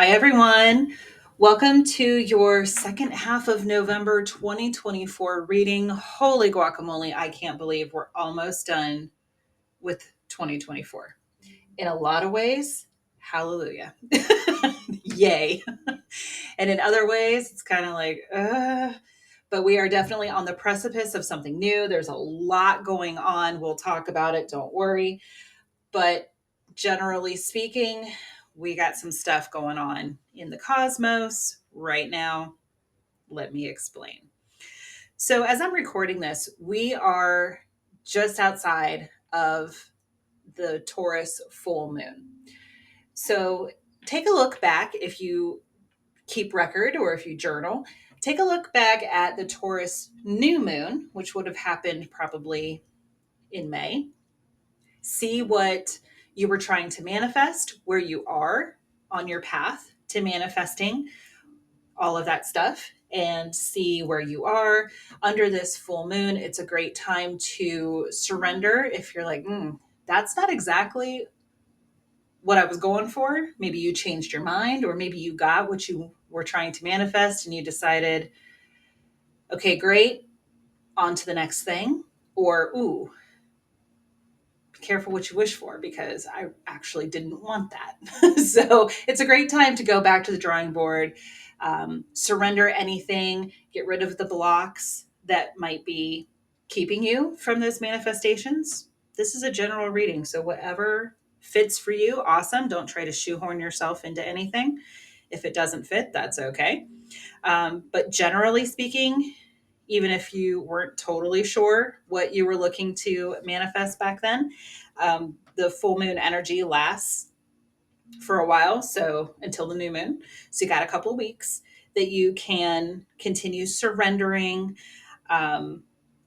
Hi, everyone. Welcome to your second half of November 2024 reading. Holy guacamole, I can't believe we're almost done with 2024. In a lot of ways, hallelujah. Yay. And in other ways, it's kind of like, but we are definitely on the precipice of something new. There's a lot going on. We'll talk about it, don't worry. But generally speaking, we got some stuff going on in the cosmos right now. Let me explain. So, as I'm recording this, we are just outside of the Taurus full moon. So, take a look back if you keep record or if you journal. Take a look back at the Taurus new moon, which would have happened probably in May. See what you were trying to manifest, where you are on your path to manifesting all of that stuff, and see where you are under this full moon. It's a great time to surrender if you're like, that's not exactly what I was going for. Maybe you changed your mind, or maybe you got what you were trying to manifest and you decided, okay, great, on to the next thing. Or, ooh, be careful what you wish for because I actually didn't want that. So it's a great time to go back to the drawing board, surrender anything, get rid of the blocks that might be keeping you from those manifestations. This is a general reading, so whatever fits for you, awesome. Don't try to shoehorn yourself into anything. If it doesn't fit, that's okay. But generally speaking, even if you weren't totally sure what you were looking to manifest back then, the full moon energy lasts for a while, so until the new moon. So you got a couple of weeks that you can continue surrendering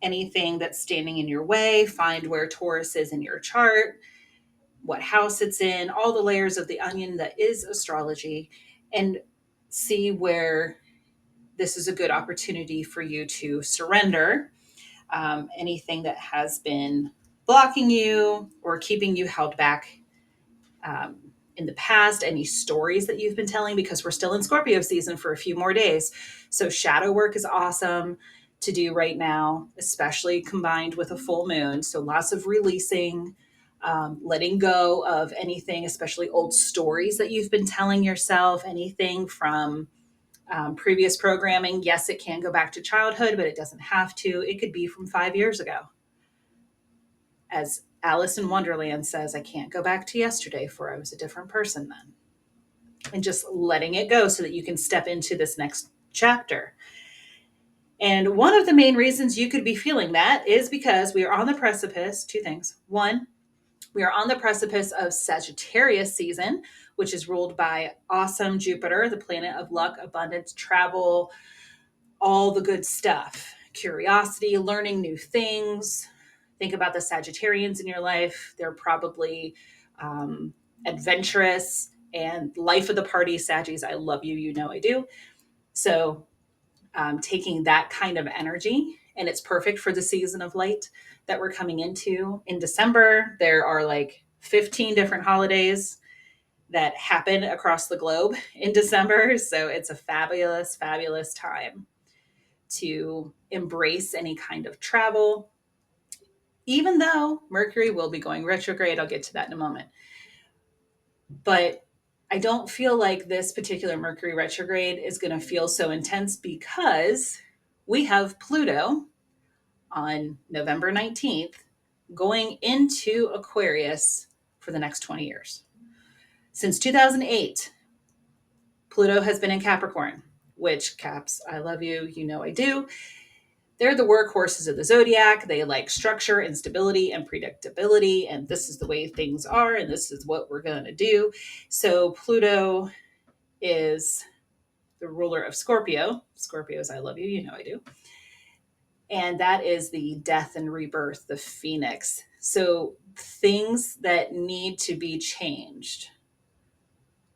anything that's standing in your way, find where Taurus is in your chart, what house it's in, all the layers of the onion that is astrology, and see where this is a good opportunity for you to surrender anything that has been blocking you or keeping you held back um, in the past, any stories that you've been telling, because we're still in Scorpio season for a few more days. So shadow work is awesome to do right now, especially combined with a full moon. So lots of releasing, letting go of anything, especially old stories that you've been telling yourself, anything from previous programming. Yes, it can go back to childhood, but it doesn't have to. It could be from 5 years ago. As Alice in Wonderland says, I can't go back to yesterday, for I was a different person then. And just letting it go so that you can step into this next chapter. And one of the main reasons you could be feeling that is because we are on the precipice. Two things. One, we are on the precipice of Sagittarius season, which is ruled by awesome Jupiter, the planet of luck, abundance, travel, all the good stuff, curiosity, learning new things. Think about the Sagittarians in your life. They're probably adventurous and life of the party. Saggies, I love you. You know I do. So taking that kind of energy, and it's perfect for the season of light that we're coming into in December. There are like 15 different holidays that happen across the globe in December. So it's a fabulous, fabulous time to embrace any kind of travel, even though Mercury will be going retrograde. I'll get to that in a moment. But I don't feel like this particular Mercury retrograde is going to feel so intense because we have Pluto on November 19th going into Aquarius for the next 20 years. Since 2008, Pluto has been in Capricorn, which Caps, I love you, you know I do. They're the workhorses of the zodiac. They like structure and stability and predictability. And this is the way things are. And this is what we're going to do. So Pluto is the ruler of Scorpio. Scorpios, I love you. You know I do. And that is the death and rebirth, the phoenix. So things that need to be changed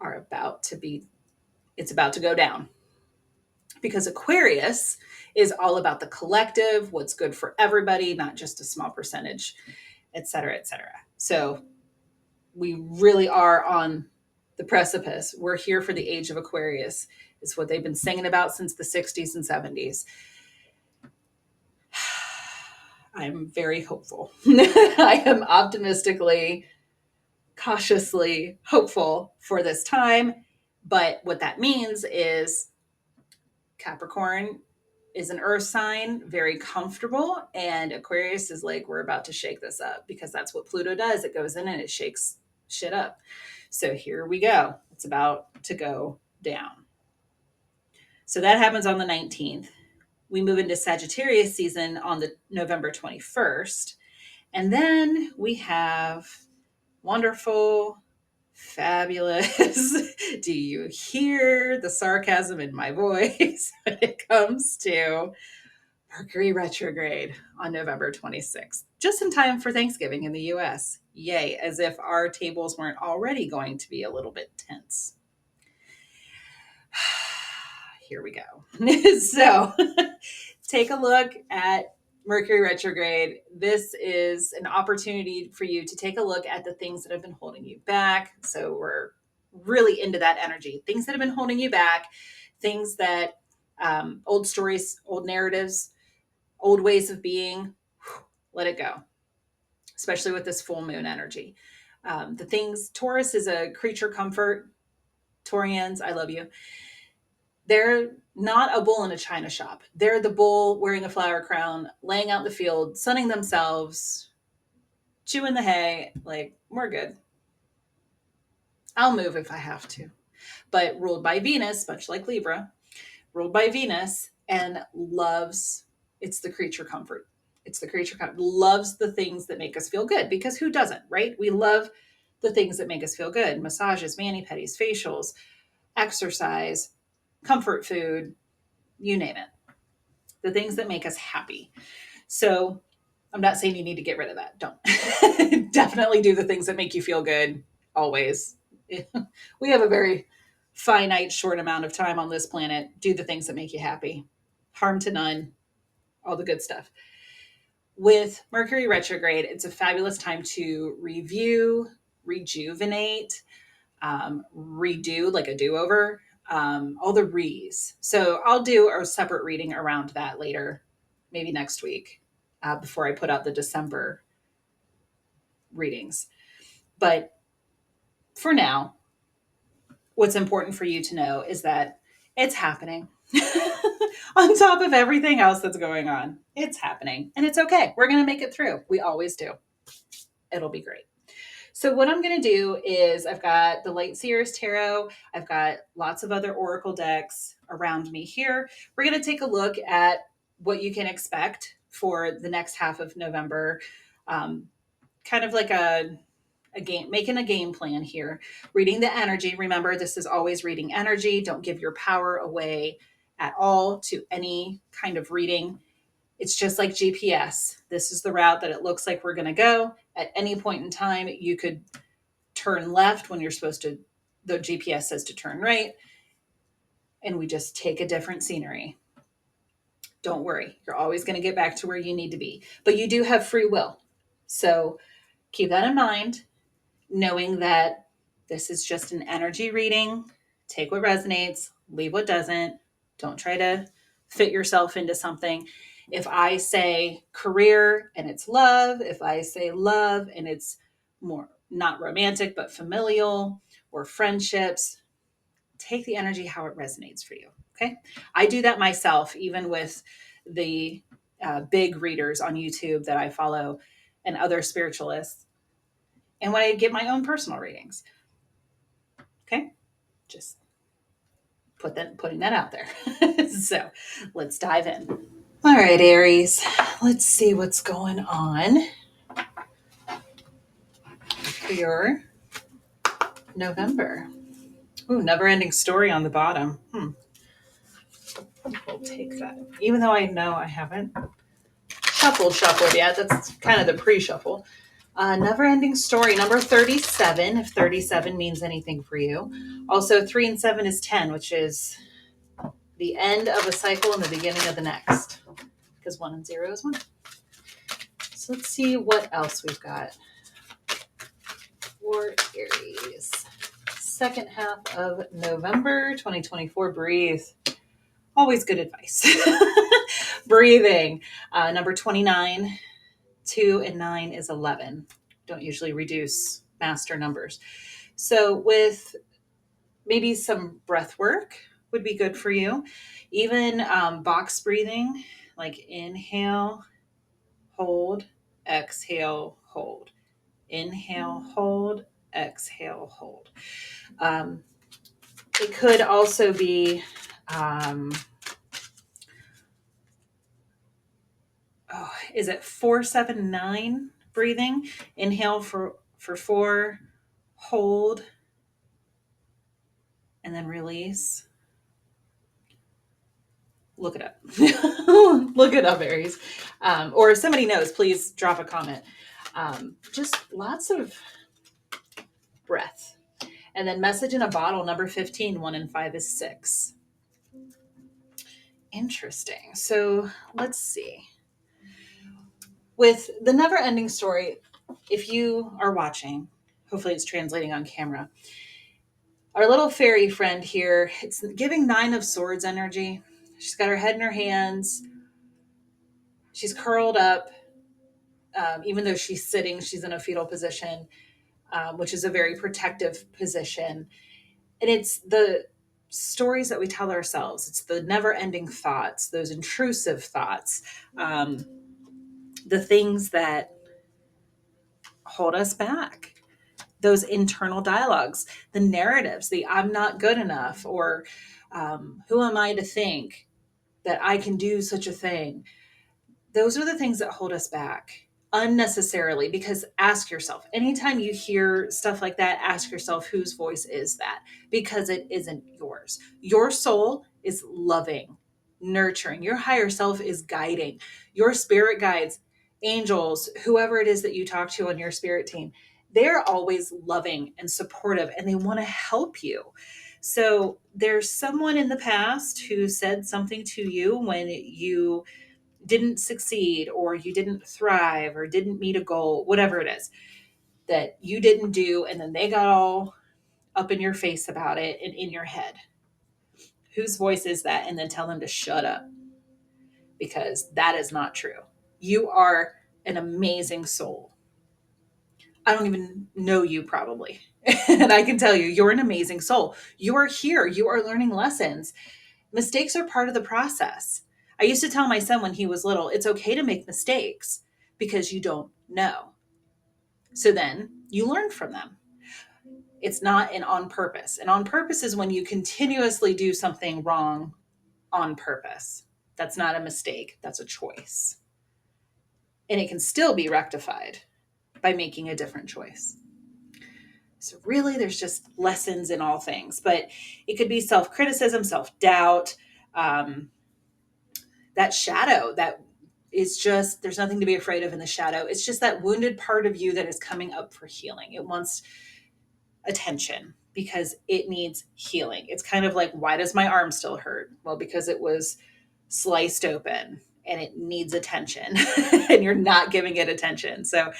are it's about to go down. Because Aquarius is all about the collective, what's good for everybody, not just a small percentage, et cetera, et cetera. So we really are on the precipice. We're here for the age of Aquarius. It's what they've been singing about since the 60s and 70s. I'm very hopeful. I am optimistically, cautiously hopeful for this time. But what that means is Capricorn is an earth sign, very comfortable. And Aquarius is like, we're about to shake this up, because that's what Pluto does. It goes in and it shakes shit up. So here we go. It's about to go down. So that happens on the 19th. We move into Sagittarius season on the November 21st. And then we have wonderful, fabulous. Do you hear the sarcasm in my voice when it comes to Mercury retrograde on November 26th? Just in time for Thanksgiving in the US. Yay, as if our tables weren't already going to be a little bit tense. Here we go. So take a look at Mercury retrograde. This is an opportunity for you to take a look at the things that have been holding you back. So we're really into that energy. Things that have been holding you back, things that old stories, old narratives, old ways of being, let it go, especially with this full moon energy. The things, Taurus is a creature comfort. Taurians, I love you. They're not a bull in a china shop. They're the bull wearing a flower crown, laying out in the field, sunning themselves, chewing the hay. Like, we're good. I'll move if I have to. But ruled by Venus, much like Libra, ruled by Venus, and loves, it's the creature comfort. It's the creature comfort. Loves the things that make us feel good, because who doesn't, right? We love the things that make us feel good. Massages, mani-pedis, facials, exercise, comfort food, you name it. The things that make us happy. So I'm not saying you need to get rid of that. Don't. Definitely do the things that make you feel good, always. We have a very finite, short amount of time on this planet. Do the things that make you happy. Harm to none. All the good stuff. With Mercury retrograde, it's a fabulous time to review, rejuvenate, redo, like a do-over, all the re's. So I'll do a separate reading around that later, maybe next week, before I put out the December readings. But for now, what's important for you to know is that it's happening. On top of everything else that's going on, it's happening. And it's okay. We're going to make it through. We always do. It'll be great. So what I'm going to do is I've got the Light-Seer's Tarot. I've got lots of other Oracle decks around me here. We're going to take a look at what you can expect for the next half of November. Kind of like a game, making a game plan here. Reading the energy. Remember, this is always reading energy. Don't give your power away at all to any kind of reading. It's just like GPS. This is the route that it looks like we're going to go. At any point in time, you could turn left when you're supposed to, the GPS says to turn right. And we just take a different scenery. Don't worry. You're always going to get back to where you need to be. But you do have free will. So keep that in mind, knowing that this is just an energy reading. Take what resonates, leave what doesn't. Don't try to fit yourself into something. If I say career and it's love, if I say love and it's more not romantic, but familial or friendships, take the energy how it resonates for you. Okay. I do that myself, even with the big readers on YouTube that I follow and other spiritualists. And when I get my own personal readings. Okay. Just putting that out there. So let's dive in. All right, Aries, let's see what's going on for your November. Ooh, never ending story on the bottom. We'll take that. Even though I know I haven't shuffled yet. That's kind of the pre-shuffle. Never ending story, number 37, if 37 means anything for you. Also, 3 and 7 is 10, which is the end of a cycle and the beginning of the next. Because 1 and 0 is 1. So let's see what else we've got for Aries. second half of November 2024. Breathe. Always good advice. Breathing. Number 29, 2 and 9 is 11. Don't usually reduce master numbers. So with maybe some breath work would be good for you. Even box breathing, like inhale, hold, exhale, hold. Inhale, hold, exhale, hold. It could also be is it 4-7-9 breathing? Inhale for 4, hold, and then release. Look it up. Look it up, Aries. Or if somebody knows, please drop a comment. Just lots of breath. And then message in a bottle, number 15, 1 and 5 is 6. Interesting. So let's see. With the never ending story, if you are watching, hopefully it's translating on camera. Our little fairy friend here, it's giving 9 of Swords energy. She's got her head in her hands. She's curled up. Even though she's sitting, she's in a fetal position, which is a very protective position. And it's the stories that we tell ourselves. It's the never-ending thoughts, those intrusive thoughts, the things that hold us back, those internal dialogues, the narratives, the I'm not good enough, or who am I to think that I can do such a thing? Those are the things that hold us back unnecessarily, because ask yourself, anytime you hear stuff like that, ask yourself, whose voice is that? Because it isn't yours. Your soul is loving, nurturing. Your higher self is guiding. Your spirit guides, angels, whoever it is that you talk to on your spirit team, they're always loving and supportive, and they want to help you. So there's someone in the past who said something to you when you didn't succeed, or you didn't thrive, or didn't meet a goal, whatever it is that you didn't do, and then they got all up in your face about it and in your head. Whose voice is that? And then tell them to shut up, because that is not true. You are an amazing soul. I don't even know you, probably. And I can tell you, you're an amazing soul. You are here. You are learning lessons. Mistakes are part of the process. I used to tell my son when he was little, it's okay to make mistakes because you don't know. So then you learn from them. It's not an on purpose. And on purpose is when you continuously do something wrong on purpose. That's not a mistake. That's a choice. And it can still be rectified by making a different choice. So really, there's just lessons in all things, but it could be self-criticism, self-doubt, that shadow that is just, there's nothing to be afraid of in the shadow. It's just that wounded part of you that is coming up for healing. It wants attention because it needs healing. It's kind of like, why does my arm still hurt? Well, because it was sliced open and it needs attention and you're not giving it attention. So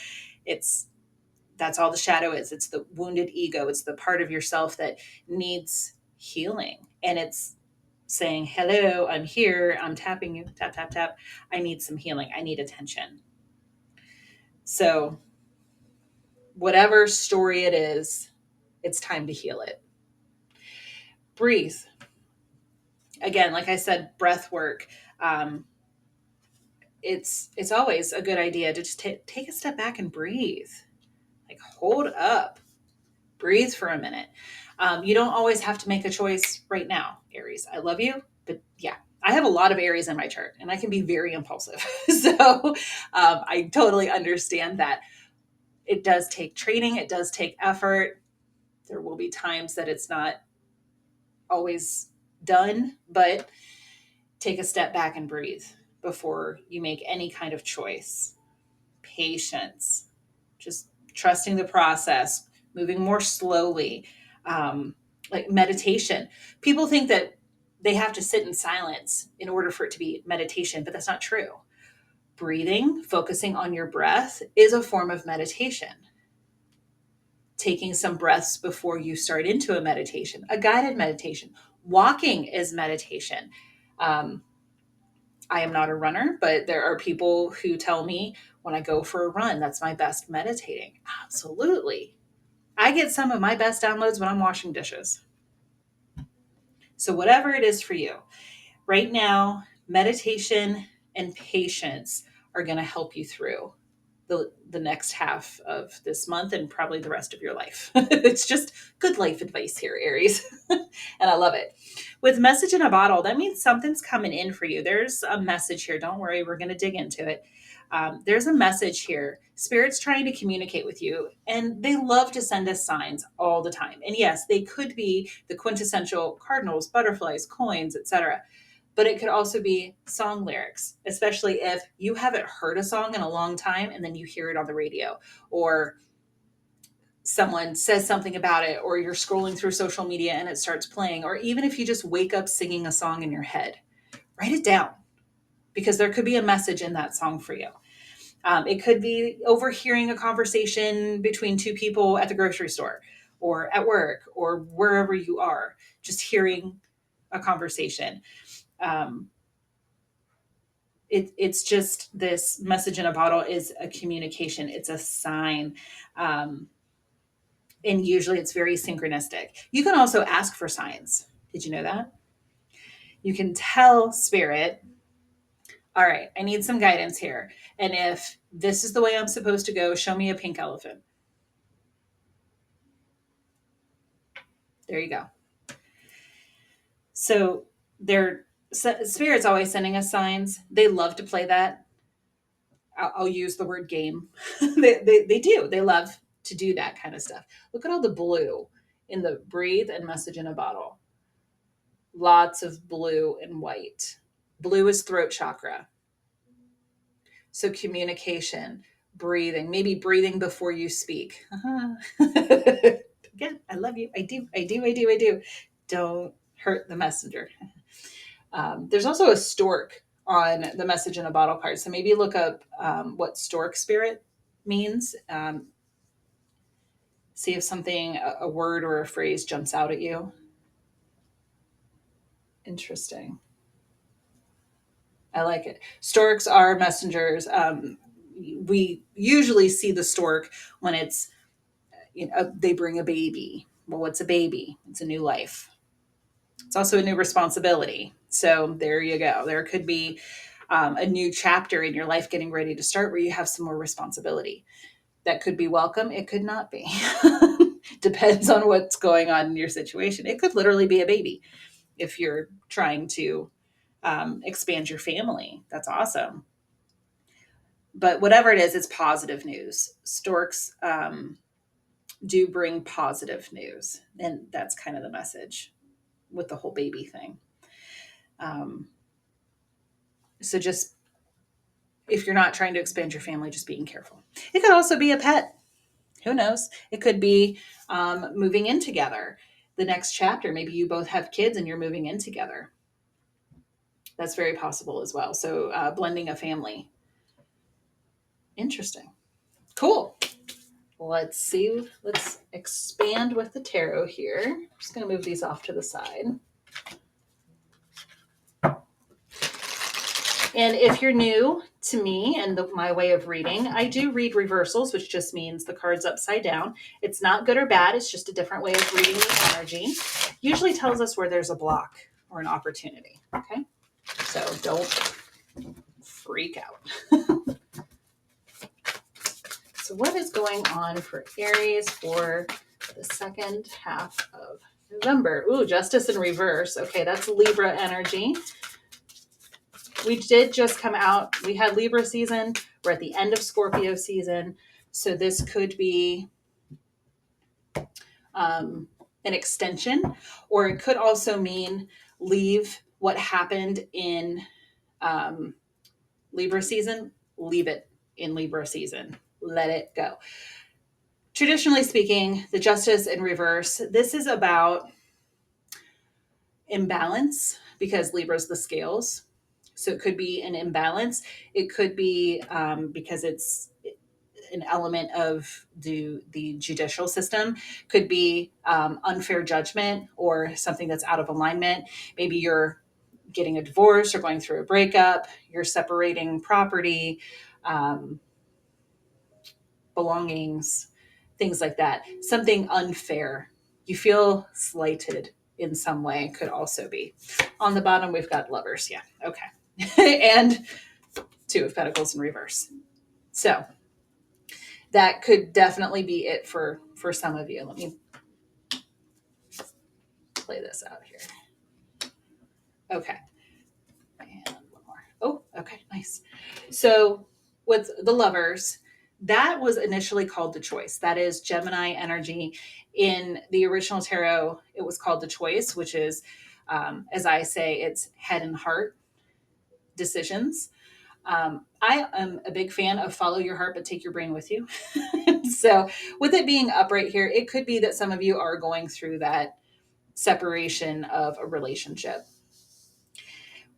that's all the shadow is. It's the wounded ego. It's the part of yourself that needs healing. And it's saying, hello, I'm here. I'm tapping you, tap, tap, tap. I need some healing. I need attention. So whatever story it is, it's time to heal it. Breathe. Again, like I said, breath work. It's always a good idea to just take a step back and breathe. Like, hold up. Breathe for a minute. You don't always have to make a choice right now, Aries. I love you, but yeah, I have a lot of Aries in my chart and I can be very impulsive. So I totally understand that. It does take training. It does take effort. There will be times that it's not always done, but take a step back and breathe before you make any kind of choice. Patience, just trusting the process, moving more slowly, like meditation. People think that they have to sit in silence in order for it to be meditation, but that's not true. Breathing, focusing on your breath is a form of meditation. taking some breaths before you start into a meditation, a guided meditation. Walking is meditation. Um, I am not a runner, but there are people who tell me when I go for a run, that's my best meditating. Absolutely. I get some of my best downloads when I'm washing dishes. So, whatever it is for you, right now, meditation and patience are going to help you through the next half of this month and probably the rest of your life. It's just good life advice here, Aries. And I love it. With message in a bottle, that means something's coming in for you. There's a message here. Don't worry, we're going to dig into it. There's a message here. Spirit's trying to communicate with you, and they love to send us signs all the time. And yes, they could be the quintessential cardinals, butterflies, coins, etc., but it could also be song lyrics, especially if you haven't heard a song in a long time and then you hear it on the radio, or someone says something about it, or you're scrolling through social media and it starts playing, or even if you just wake up singing a song in your head, write it down, because there could be a message in that song for you. It could be overhearing a conversation between two people at the grocery store or at work or wherever you are, just hearing a conversation. Um, it's just this message in a bottle is a communication. It's a sign. Um, and usually it's very synchronistic. You can also ask for signs. Did you know that? You can tell spirit, all right, I need some guidance here. And if this is the way I'm supposed to go, show me a pink elephant. There you go. So spirit's always sending us signs. They love to play that. I'll use the word game. They do. They love to do that kind of stuff. Look at all the blue in the breathe and message in a bottle. Lots of blue and white. Blue is throat chakra. So communication, breathing, maybe breathing before you speak. Again, I love you. I do. Don't hurt the messenger. There's also a stork on the message in a bottle card. So maybe look up what stork spirit means. See if something, a word or a phrase jumps out at you. Interesting. I like it. Storks are messengers. We usually see the stork when it's, they bring a baby. Well, what's a baby? It's a new life. It's also a new responsibility. So there you go. There could be a new chapter in your life getting ready to start where you have some more responsibility. That could be welcome. It could not be. Depends on what's going on in your situation. It could literally be a baby if you're trying to expand your family. That's awesome. But whatever it is, it's positive news. Storks do bring positive news. And that's kind of the message with the whole baby thing. So just, if you're not trying to expand your family, just being careful. It could also be a pet. Who knows? It could be moving in together. The next chapter, maybe you both have kids and you're moving in together. That's very possible as well. So blending a family. Interesting. Cool. Let's see. Let's expand with the tarot here. I'm just going to move these off to the side. And if you're new to me and my way of reading, I do read reversals, which just means the card's upside down. It's not good or bad. It's just a different way of reading the energy. Usually tells us where there's a block or an opportunity. Okay. So don't freak out. So what is going on for Aries for the second half of November? Ooh, Justice in reverse. Okay, that's Libra energy. We did just come out. We had Libra season. We're at the end of Scorpio season. So this could be an extension, or it could also mean leave what happened in Libra season, leave it in Libra season. Let it go. Traditionally speaking, the Justice in reverse, this is about imbalance because Libra's the scales. So it could be an imbalance. It could be because it's an element of the judicial system. Could be unfair judgment or something that's out of alignment. Maybe you're getting a divorce or going through a breakup, you're separating property, um, belongings, things like that. Something unfair. You feel slighted in some way could also be. On the bottom, we've got lovers. Yeah. Okay. And Two of Pentacles in reverse. So that could definitely be it for some of you. Let me play this out here. Okay. And one more. Oh, okay, nice. So with the lovers, that was initially called the choice. That is Gemini energy. In the original tarot, it was called the choice, which is, as I say, it's head and heart decisions. I am a big fan of follow your heart, but take your brain with you. So with it being upright here, it could be that some of you are going through that separation of a relationship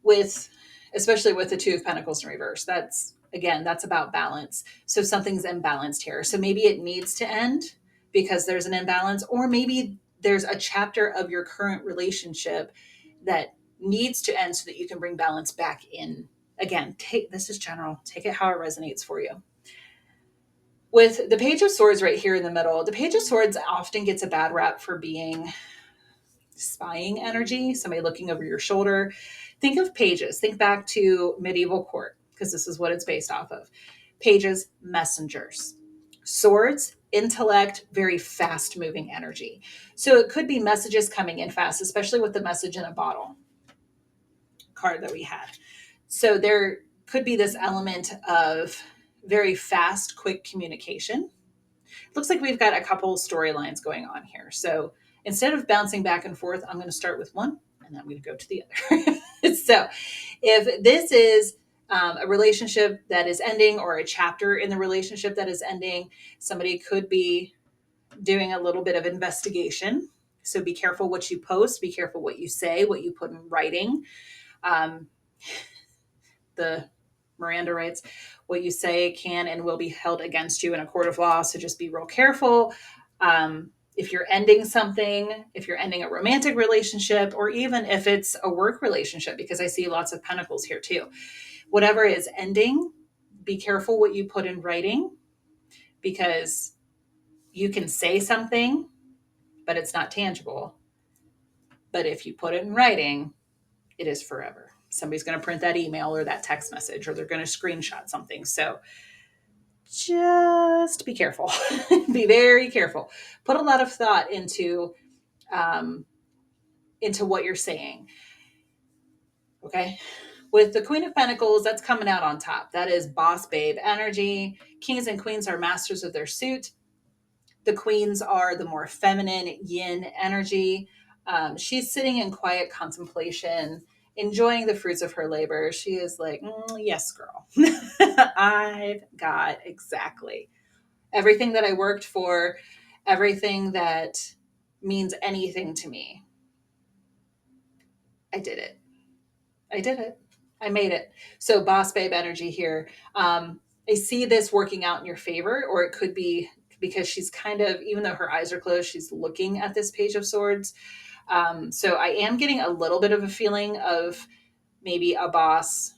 with, especially with the Two of Pentacles in reverse. That's, again, that's about balance. So something's imbalanced here. So maybe it needs to end because there's an imbalance, or maybe there's a chapter of your current relationship that needs to end so that you can bring balance back in. Again, this is general. Take it how it resonates for you. With the Page of Swords right here in the middle, the Page of Swords often gets a bad rap for being spying energy, somebody looking over your shoulder. Think of pages. Think back to medieval court, because this is what it's based off of. Pages, messengers. Swords, intellect, very fast moving energy. So it could be messages coming in fast, especially with the message in a bottle card that we had. So there could be this element of very fast, quick communication. Looks like we've got a couple storylines going on here. So instead of bouncing back and forth, I'm going to start with one and then I'm going to go to the other. So if this is a relationship that is ending, or a chapter in the relationship that is ending, somebody could be doing a little bit of investigation. So be careful what you post, be careful what you say, what you put in writing. The Miranda writes, what you say can and will be held against you in a court of law. So just be real careful. If you're ending something, if you're ending a romantic relationship, or even if it's a work relationship, because I see lots of pentacles here too. Whatever is ending, be careful what you put in writing, because you can say something, but it's not tangible. But if you put it in writing, it is forever. Somebody's going to print that email or that text message, or they're going to screenshot something. So just be careful. Be very careful. Put a lot of thought into what you're saying. Okay. With the Queen of Pentacles, that's coming out on top. That is boss babe energy. Kings and queens are masters of their suit. The queens are the more feminine yin energy. She's sitting in quiet contemplation, enjoying the fruits of her labor. She is like, yes, girl. I've got exactly everything that I worked for, everything that means anything to me. I did it. I made it. So boss babe energy here. I see this working out in your favor, or it could be because she's kind of, even though her eyes are closed, she's looking at this Page of Swords. So I am getting a little bit of a feeling of maybe a boss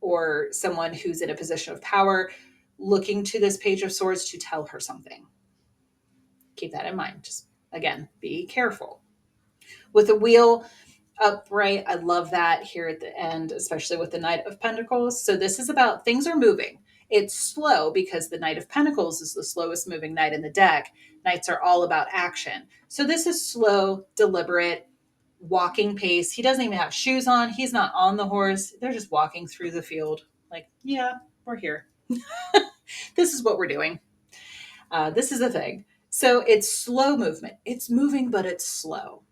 or someone who's in a position of power looking to this Page of Swords to tell her something. Keep that in mind. Just, again, be careful. With the wheel upright, I love that here at the end, especially with the Knight of Pentacles. So this is about things are moving. It's slow because the Knight of Pentacles is the slowest moving knight in the deck. Knights are all about action. So this is slow, deliberate, walking pace. He doesn't even have shoes on. He's not on the horse. They're just walking through the field. Like, yeah, we're here. This is what we're doing. This is the thing. So it's slow movement. It's moving, but it's slow.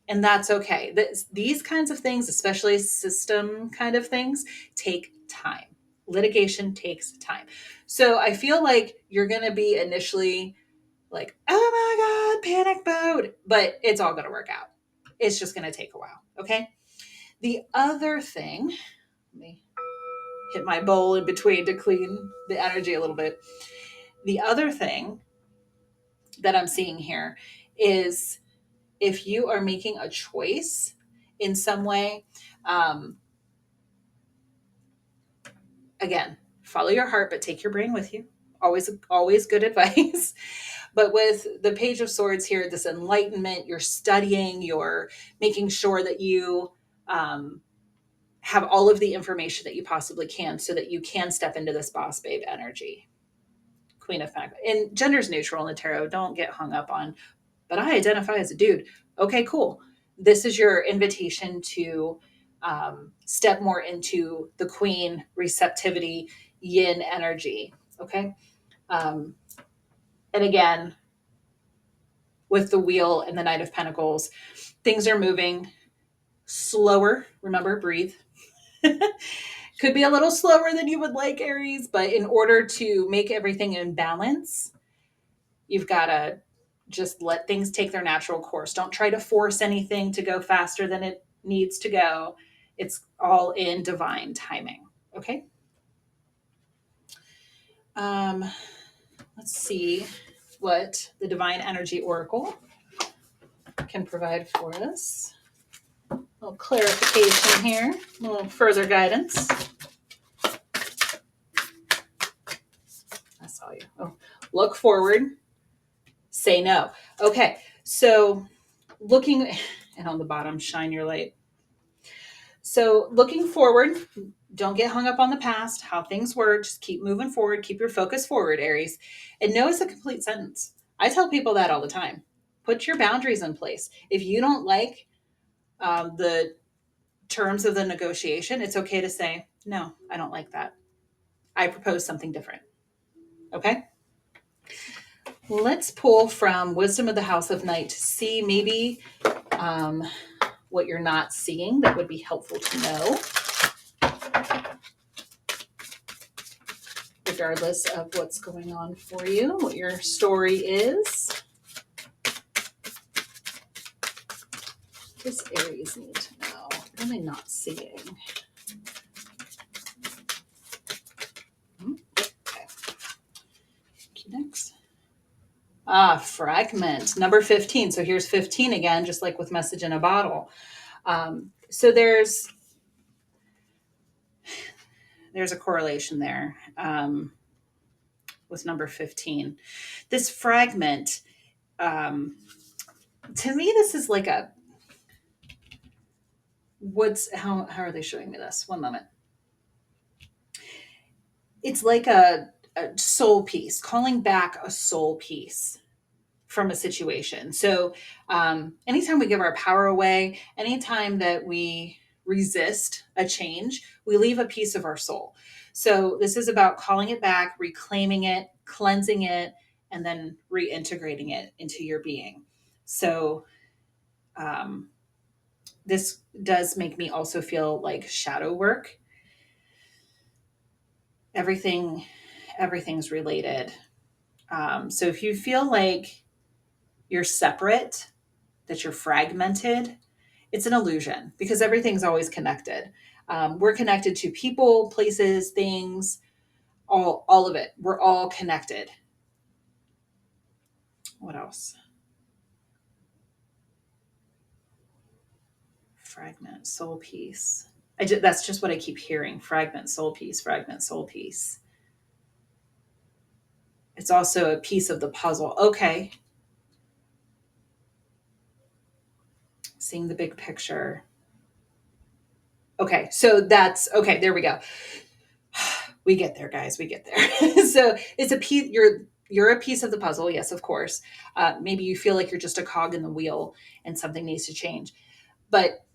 And that's okay. These kinds of things, especially system kind of things, take time. Litigation takes time. So I feel like you're going to be initially like, oh my God, panic mode, but it's all going to work out. It's just going to take a while. Okay. The other thing, let me hit my bowl in between to clean the energy a little bit. The other thing that I'm seeing here is if you are making a choice in some way, um, again, follow your heart, but take your brain with you. Always good advice. But with the Page of Swords here, this enlightenment, you're studying, you're making sure that you have all of the information that you possibly can so that you can step into this boss babe energy. Queen of Pentacles. And gender's neutral in the tarot. Don't get hung up on, but I identify as a dude. Okay, cool. This is your invitation to step more into the queen receptivity, yin energy. Okay. Um, and again, with the wheel and the Knight of Pentacles, things are moving slower. Remember, breathe. Could be a little slower than you would like, Aries, but in order to make everything in balance, you've got to just let things take their natural course. Don't try to force anything to go faster than it needs to go. It's all in divine timing. Okay. Um, let's see what the Divine Energy Oracle can provide for us. A little clarification here, a little further guidance. I saw you. Oh, look forward, say no. Okay, so looking, and on the bottom, shine your light. So looking forward, don't get hung up on the past, how things were. Just keep moving forward. Keep your focus forward, Aries. And no is a complete sentence. I tell people that all the time. Put your boundaries in place. If you don't like the terms of the negotiation, it's okay to say, no, I don't like that. I propose something different. Okay? Let's pull from Wisdom of the House of Night to see maybe what you're not seeing that would be helpful to know, regardless of what's going on for you, what your story is. What does Aries need to know? What am I not seeing? Okay. Next. Fragment, number 15. So here's 15 again, just like with Message in a Bottle. So there's a correlation there with number 15. This fragment, to me, this is like a, how are they showing me this? One moment. It's like a soul piece, calling back a soul piece from a situation. So anytime we give our power away, anytime that we resist a change, we leave a piece of our soul. So this is about calling it back, reclaiming it, cleansing it, and then reintegrating it into your being. So this does make me also feel like shadow work. Everything's related. So if you feel like you're separate, that you're fragmented, it's an illusion because everything's always connected. We're connected to people, places, things, all of it. We're all connected. What else? Fragment, soul piece. That's just what I keep hearing. Fragment, soul piece, fragment, soul piece. It's also a piece of the puzzle. Okay. Seeing the big picture. Okay, so that's okay. There we go. We get there, guys. We get there. So it's a piece. You're a piece of the puzzle. Yes, of course. Maybe you feel like you're just a cog in the wheel, and something needs to change. But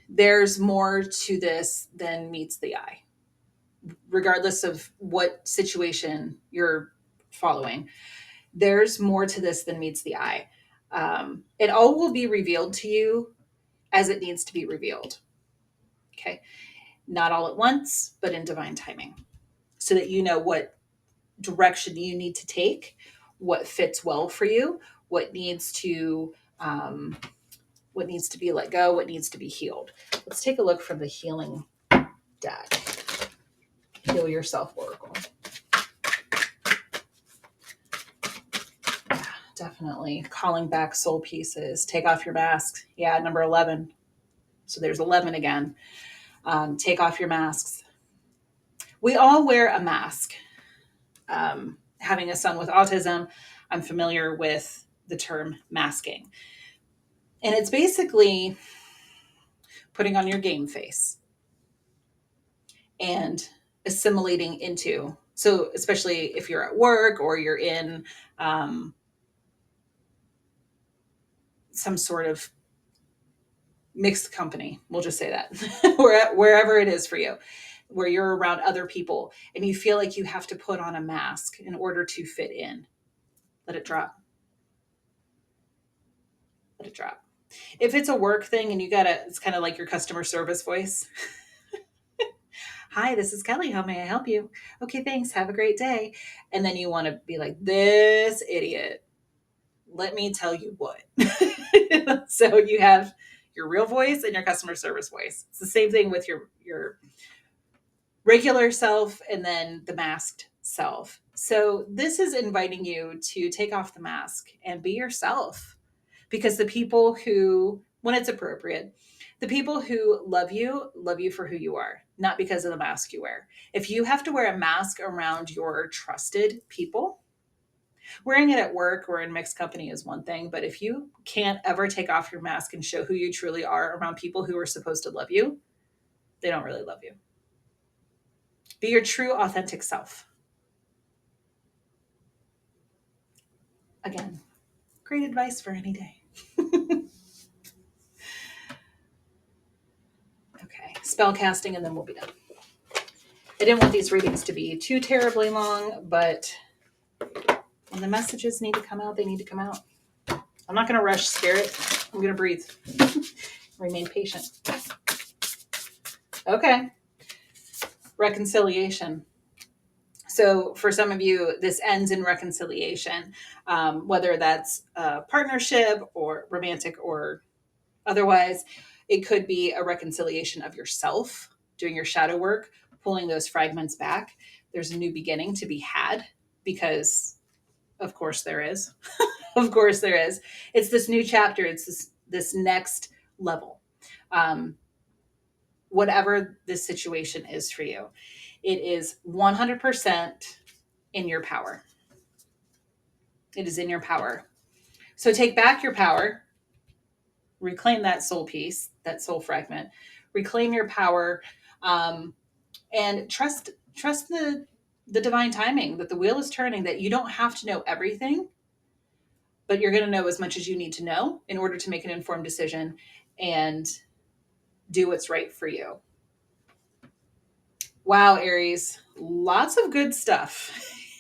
there's more to this than meets the eye, regardless of what situation you're following. There's more to this than meets the eye. It all will be revealed to you as it needs to be revealed. Okay. Not all at once, but in divine timing, so that you know what direction you need to take, what fits well for you, what needs to be let go, what needs to be healed. Let's take a look from the healing deck. Heal Yourself Oracle. Definitely. Calling back soul pieces. Take off your masks. Yeah, number 11. So there's 11 again. Take off your masks. We all wear a mask. Having a son with autism, I'm familiar with the term masking. And it's basically putting on your game face and assimilating into. So, especially if you're at work or you're in some sort of mixed company, we'll just say that, wherever it is for you, where you're around other people and you feel like you have to put on a mask in order to fit in. Let it drop. Let it drop. If it's a work thing and it's kind of like your customer service voice. Hi, this is Kelly. How may I help you? Okay, thanks. Have a great day. And then you want to be like, this idiot. Let me tell you what. So you have your real voice and your customer service voice. It's the same thing with your regular self and then the masked self. So this is inviting you to take off the mask and be yourself, because the people who, when it's appropriate, the people who love you for who you are, not because of the mask you wear. If you have to wear a mask around your trusted people, wearing it at work or in mixed company is one thing, but if you can't ever take off your mask and show who you truly are around people who are supposed to love you, they don't really love you. Be your true, authentic self. Again, great advice for any day. Okay, spellcasting, and then we'll be done. I didn't want these readings to be too terribly long, but when the messages need to come out, they need to come out. I'm not going to rush spirit. I'm going to breathe. Remain patient. Okay. Reconciliation. So for some of you, this ends in reconciliation, whether that's a partnership or romantic or otherwise. It could be a reconciliation of yourself, doing your shadow work, pulling those fragments back. There's a new beginning to be had, because of course there is. Of course there is. It's this new chapter. It's this next level. Whatever this situation is for you, it is 100% in your power. It is in your power. So take back your power, reclaim that soul piece, that soul fragment, reclaim your power, and trust the divine timing, that the wheel is turning, that you don't have to know everything, but you're going to know as much as you need to know in order to make an informed decision and do what's right for you. Wow, Aries, lots of good stuff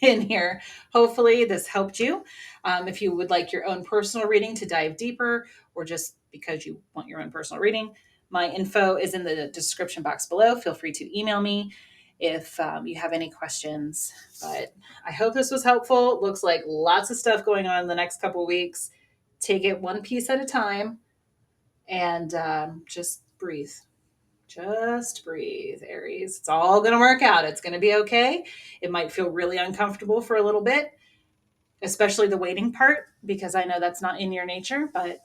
in here. Hopefully this helped you. If you would like your own personal reading to dive deeper, or just because you want your own personal reading, my info is in the description box below. Feel free to email me if you have any questions. But I hope this was helpful. Looks like lots of stuff going on in the next couple of weeks. Take it one piece at a time and just breathe. Just breathe, Aries. It's all going to work out. It's going to be okay. It might feel really uncomfortable for a little bit, especially the waiting part, because I know that's not in your nature, but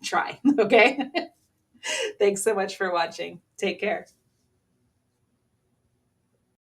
try, okay? Thanks so much for watching. Take care.